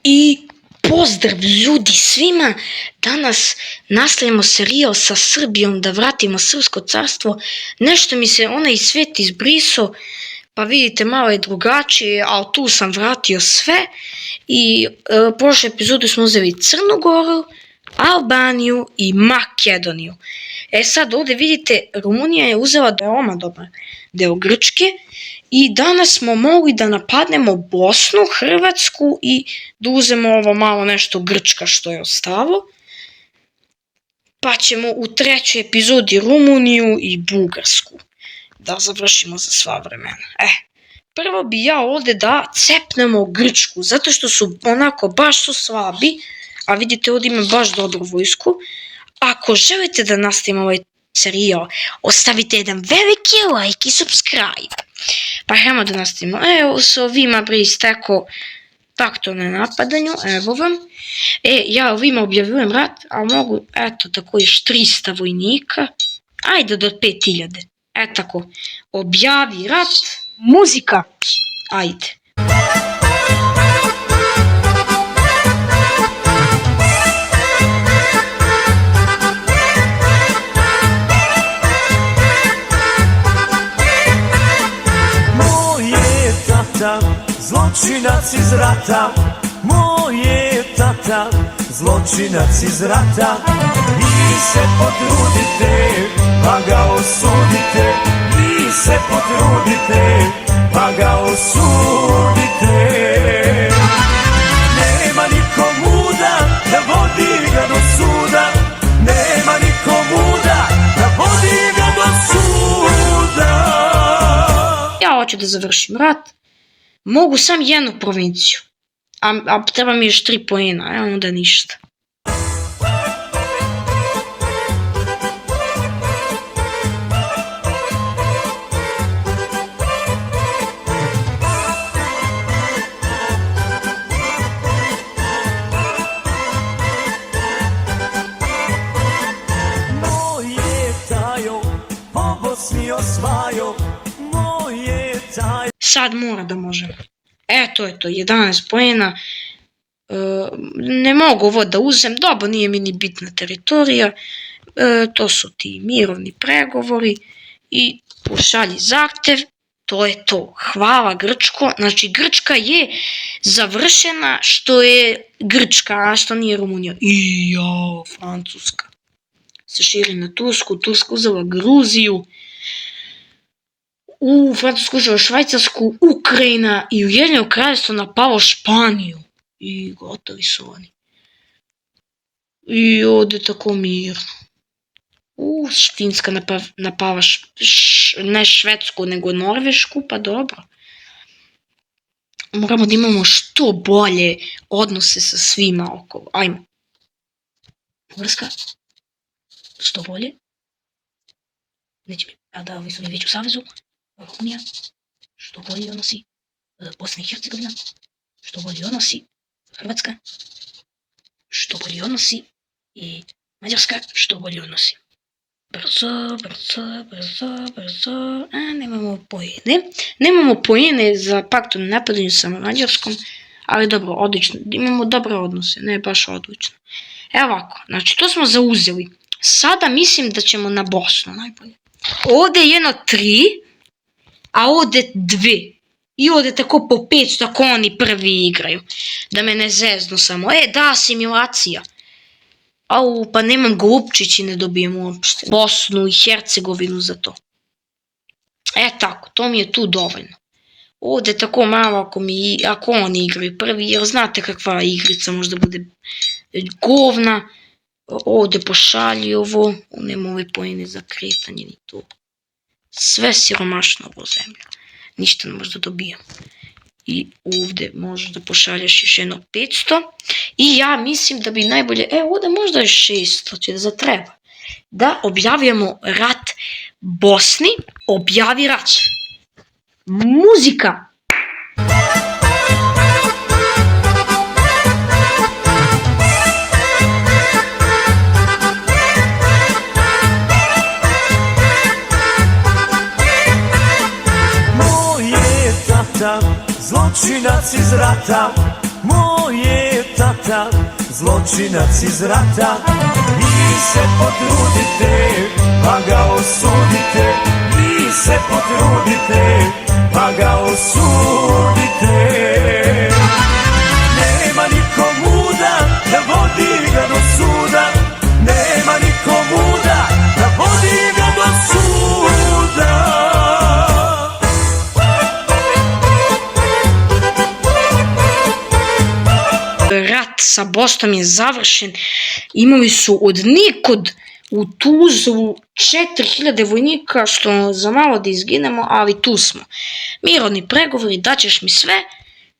I pozdrav ljudi svima, danas nastavljamo serijal sa Srbijom da vratimo srpsko carstvo. Nešto mi se onaj svijet izbrisao, pa vidite malo je drugačije, ali tu sam vratio sve. I prošle epizode smo uzeli Crnu Goru, Albaniju i Makedoniju. Sad ovdje vidite, Rumunija je uzela veoma dobar deo Grčke i danas smo mogli da napadnemo Bosnu, Hrvatsku i da uzemo ovo malo nešto Grčka što je ostalo. Pa ćemo u trećoj epizodi Rumuniju i Bugarsku da završimo za sva vremena. Prvo bi ja ovdje da cepnemo Grčku, zato što su onako baš su slabi, a vidite ovdje ima baš dobru vojsku. Ako želite da nastavimo ovaj serijal, ostavite jedan veliki like i subscribe. Pa hajmo da nastavimo. Evo s ovima pristeko taktovne napadanju, evo vam. Ja ovima objavljujem rat, a mogu, eto tako još 300 vojnika. Ajde do 5000. Tako, objavi rat, muzika, ajde. Zločinac iz rata, moj je tata, zločinac iz rata. Vi se potrudite, pa ga osudite, vi se potrudite, pa ga osudite. Nema niko muda da vodi ga do suda, nema niko muda da vodi ga do suda. Ja hoću da završim rat. Mogu sam jednu provinciju, a treba mi još 3 poena, onda ništa. Moj je tajo, po Bosni osvajo, moj je tajo. Sad mora da možemo. To je to, 11 poena. Ne mogu ovo da uzem, dobro, nije mi ni bitna teritorija. To su ti mirovni pregovori i pošalji zahtev. To je to. Hvala Grčko. Znači Grčka je završena što je Grčka, a što nije Rumunija. I jao, Francuska se širi na Tursku, Turska uzela Gruziju. Francusku uzela Švajcarsku, Ukrajina i Ujedinjeno kraljevstvo napalo Španiju. I gotovi su oni. I ovdje tako mirno. Finska napala ne Švedsku nego Norvešku, pa dobro. Moramo da imamo što bolje odnose sa svima okolo. Ajmo. Bugarska. Što bolje. Neće mi, da ovi su mi već u savezu. Rumunija, što bolji odnosi, Bosna i Hercegovina, što bolji odnosi, Hrvatska, što bolji odnosi i Mađarska, što bolji odnosi. Brzo, nemamo pojene za paktu na napadanju sa Mađarskom, ali dobro, odlično, imamo dobre odnose, ne baš odlično. Evo ovako, znači to smo zauzeli, sada mislim da ćemo na Bosnu najbolje. Ovdje je jedno 3, a ovdje 2. I ovdje tako po 500 ako oni prvi igraju. Da me ne zeznu samo. Da, simulacija. Pa nemam Glupčić i ne dobijem uopšte Bosnu i Hercegovinu za to. Tako, to mi je tu dovoljno. Ovdje tako malo ako oni igraju prvi, jer znate kakva igrica možda bude govna. Ovdje pošalji ovo, nema ove pojene za kretanje ni to. Sve siromašno ovo zemlja. Ništa ne možda dobijam. I ovdje možeš da pošalješ još jedno 500. I ja mislim da bi najbolje, ovdje možda je 600, će da zatreba. Da objavimo rat Bosni. Objavi rat. Muzika. Zločinac iz rata, moj je tata, zločinac iz rata. Vi se potrudite, pa ga osudite. Vi se potrudite, pa ga osudite. Nema niko muda da vodi ga do suda. Nema niko muda da vodi ga do suda. Rat sa Bosnom je završen. Imali su od nikud u Tuzlu 4000 vojnika, što za malo da izginemo, ali tu smo. Mirovni pregovori, daćeš mi sve,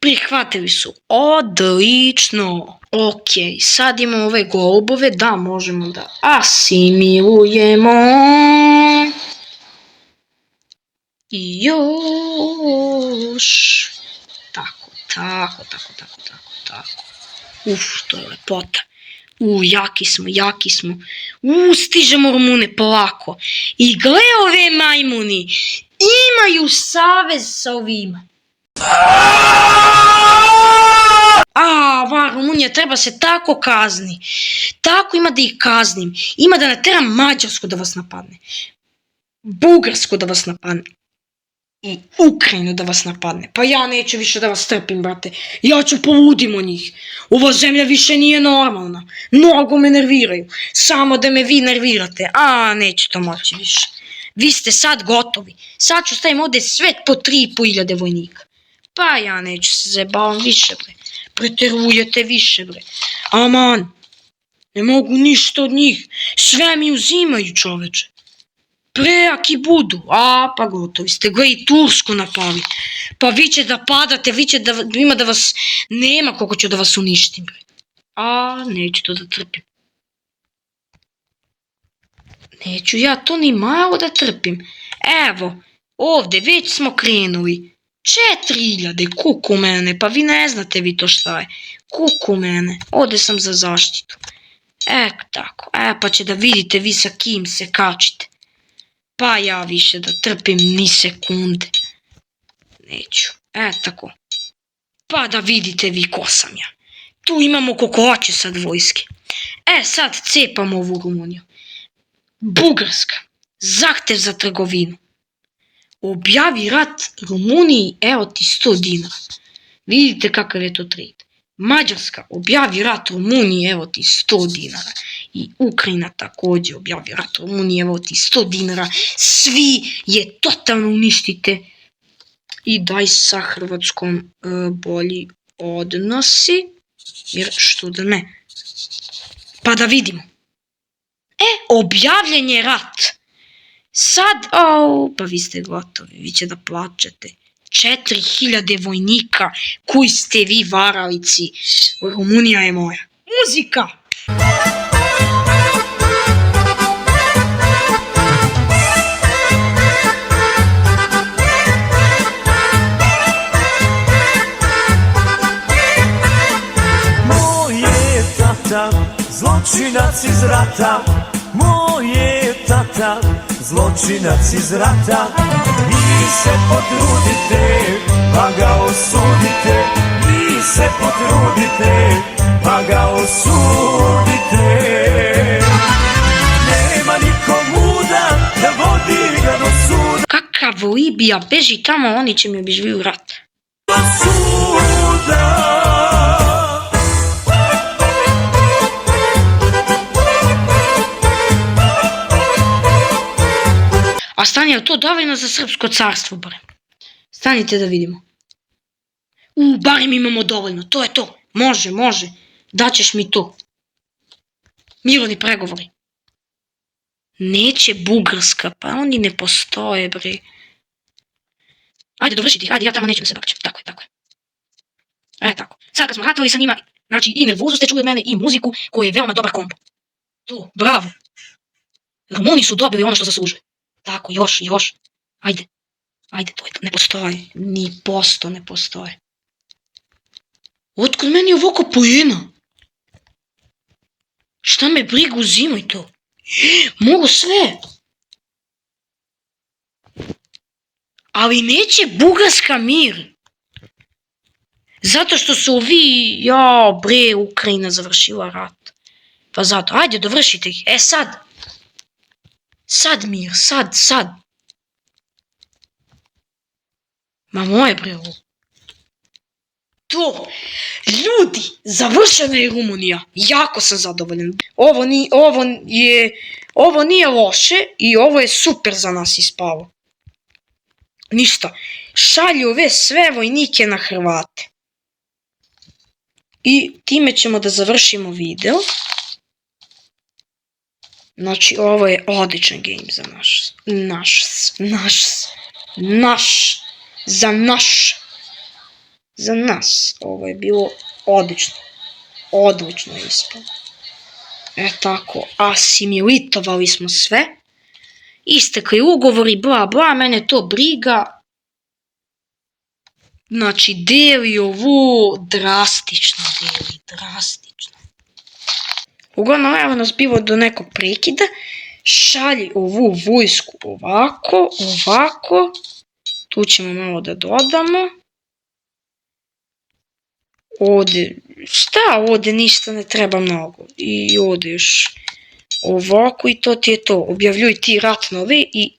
prihvatili su. Odlično. Ok, sad imamo ove golubove, da možemo da asimilujemo. I još. Tako. To je lepota. Jaki smo. Stižemo Rumune polako. I gle ove majmuni, imaju savez sa ovima. Rumunija treba se tako kazni. Tako ima da ih kaznim. Ima da nateram Mađarsku da vas napadne. Bugarsku da vas napadne. I Ukrajinu da vas napadne. Pa ja neću više da vas trpim, brate. Ja ću poludim od njih. Ova zemlja više nije normalna. Mnogo me nerviraju. Samo da me vi nervirate. Neću to moći više. Vi ste sad gotovi. Sad ću stavim ovdje svet po 3500 vojnika. Pa ja neću se zajebavam više, bre. Preterujete više, bre. Aman. Ne mogu ništa od njih. Sve mi uzimaju, čoveče. Prejaki budu, pa gotovi ste, gle i Tursku napali. Pa vi će da padate, vi će da ima da vas nema koliko ću da vas uništim. Neću to da trpim. Neću ja to ni malo da trpim. Evo, ovdje već smo krenuli. 4000, kuku mene, pa vi ne znate vi to šta je. Kuku mene, ovdje sam za zaštitu. Tako, pa će da vidite vi sa kim se kačite. Pa ja više da trpim ni sekunde. Neću. Tako. Pa da vidite vi ko sam ja. Tu imamo koliko hoće sad vojske. Sad cepamo ovu Rumuniju. Bugarska. Zahtev za trgovinu. Objavi rat Rumuniji, evo ti 100 dinara. Vidite kakav je to trade. Mađarska objavi rat Rumuniji, evo ti 100 dinara. I Ukrajina također objavi rat Rumuniji, evo ti 100 dinara. Svi je totalno uništite. I daj sa Hrvatskom bolji odnosi. Jer što da ne. Pa da vidimo. Objavljen je rat. Sad, pa vi ste gotovi, vi će da plačete. 4000 vojnika, koji ste vi varalici. Rumunija je moja. Muzika! Moj je tata, zločinac iz rata. Moj je tata, zločinac iz rata. Vi se potrudite, pa ga osudite. Vi se potrudite, pa ga osudite. Nema niko muda da vodi ga do suda. Kakav Libija, beži tamo, oni će mi obježviju rat. Do suda. A stani, je to dovoljno za srpsko carstvo, barem? Stanite da vidimo. Barem imamo dovoljno, to je to. Može. Daćeš mi to. Mirovni pregovori. Neće Bugarska, pa oni ne postoje, bre. Ajde, dovršiti ih, ajde, ja tamo neću da se bakćem. Tako je. Tako. Sad kad smo ratovali sa njima, znači i nervozu ste čuli od mene, i muziku, koji je veoma dobar kombo. Tu, bravo. Rumuni su dobili ono što zaslužuje. Tako, još. Ajde, to ne postoji. Ni posto ne postoje. Otkud meni ovako pojena? Šta me briga, uzimaj to. Mogu sve. Ali neće Bugarska mir. Zato što su vi, ja bre, Ukrajina završila rat. Pa zato, ajde dovršite ih. Sad. Sad mir, sad. Ma moje bre ovo. To, ljudi, završena je Rumunija. Jako sam zadovoljan. Ovo nije loše i ovo je super za nas ispalo. Ništa. Šalju ove sve vojnike na Hrvate. I time ćemo da završimo video. Znači, ovo je odličan game za za nas. Ovo je bilo odlično. Odlično je ispalo. Tako, asimilitovali smo sve. Istekli ugovori, bla bla, mene to briga. Znači, deli ovo drastično. Uglavnom, evo nas bilo do nekog prekida. Šalji ovu vojsku ovako. Tu ćemo malo da dodamo. Ovdje ništa ne treba mnogo. I ovdje još ovako i to ti je to. Objavljuj ti rat novi i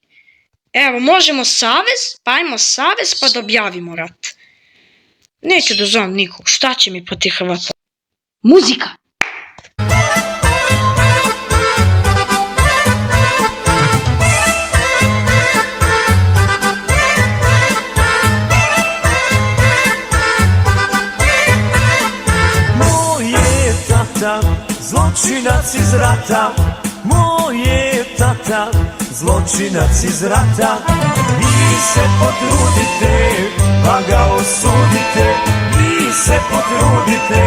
evo možemo savez, pa ajmo savez pa da objavimo rat. Neću da zovem nikog, šta će mi protiv Hrvata? Muzika! Zločinac iz rata, moj je tata, zločinac iz rata. Vi se potrudite, pa ga osudite, vi se potrudite,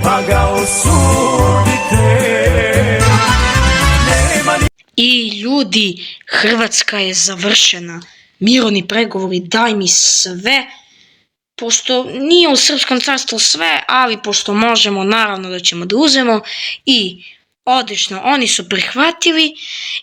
pa ga osudite. I ljudi, Hrvatska je završena. Mirovni pregovori, daj mi sve. Pošto nije u Srpskom carstvu sve, ali pošto možemo, naravno da ćemo da uzmemo. I odlično, oni su prihvatili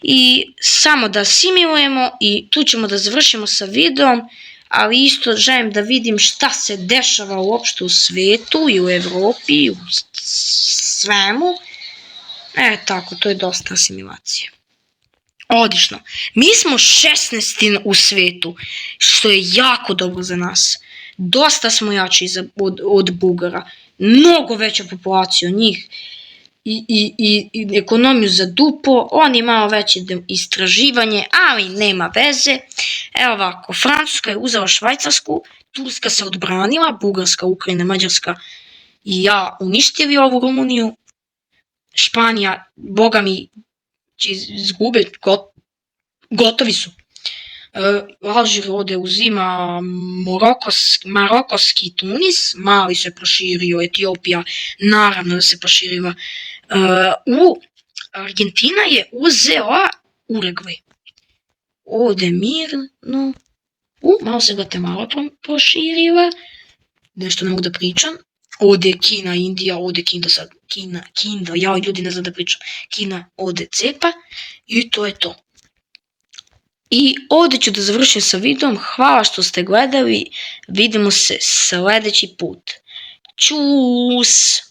i samo da asimilujemo i tu ćemo da završimo sa videom, ali isto želim da vidim šta se dešava uopšte u svetu i u Evropi i u svemu. Tako, to je dosta asimilacije. Odlično. Mi smo 16. u svetu, što je jako dobro za nas. Dosta smo jači od Bugara, mnogo veća populacija od njih i ekonomiju za duplo, oni malo veće istraživanje, ali nema veze. Evo ovako, Francuska je uzela Švajcarsku, Turska se odbranila, Bugarska, Ukrajina, Mađarska i ja uništili ovu Rumuniju, Španija, boga mi, će izgubiti, gotovi su. Alžir ovdje uzima Marokoski Tunis, Mali se proširio, Etiopija naravno da se proširila. Argentina je uzela Urugvaj. Ovdje mirno, malo se Guatemala proširila, nešto ne mogu da pričam. Ovdje je Kina, Indija, ovdje Kinda, ja ljudi ne znam da pričam. Kina ovdje cepa i to je to. I ovdje ću da završim sa videom, hvala što ste gledali, vidimo se sljedeći put. Čus!